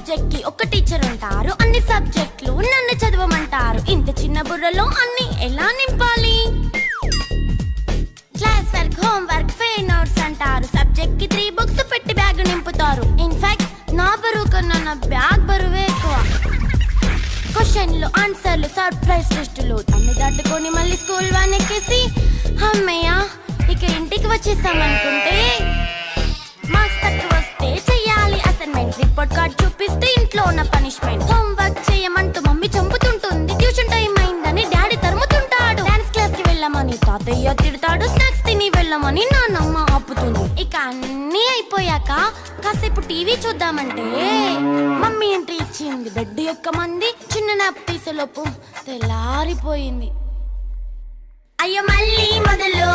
Subject కి ఒక teacher ఉంటారు, అన్ని సబ్జెక్టులు నన్ను చదవమంటారు. ఇంత చిన్న బుర్రలో అన్ని ఎలా నింపాలి? Class work, home work, fair notes అంటారు. సబ్జెక్ట్ కి 3 బుక్స్ పెట్టి బ్యాగ్ నింపుతారు. ఇన్ఫాక్ట్ నా బరువు కన్నా నా బ్యాగ్ బరువే ఎక్కువ. క్వశ్చన్లు, ఆన్సర్లు, సర్ప్రైజ్ టెస్టులు అన్ని దాటుకొని మళ్ళీ స్కూల్ వ్యాన్ ఎక్కేసి అమ్మయ్య ఇక ఇంటికి వచ్చేసామనుకుంటే మార్క్స్ తక్కువ వస్తే చెయ్యాలి అసైన్మెంట్. రిపోర్ట్ కార్డ్ చూపిస్తే ఇంట్లో ఉన్న పనిష్మెంట్. హోమ్ వర్క్ చేయమంటూ మమ్మీ చంపుతుంటుంది. ట్యూషన్ టైం అయిందని డాడీ తరుముతుంటాడు. డాన్స్ క్లాస్ కి వెళ్ళమని తాతయ్య తిడతాడు. స్నాక్స్ తిని వెళ్ళమని నాన్నమ్మ ఆపుతుంది. ఇక అన్నీ అయిపోయాక కాసేపు టీవీ చూద్దామంటే మమ్మీ ఎంట్రీ ఇచ్చింది. బెడ్ యొక్క మంది చిన్న నాప్ తీసేలోపు తెల్లారిపోయింది. అయ్యో మళ్ళీ మొదలు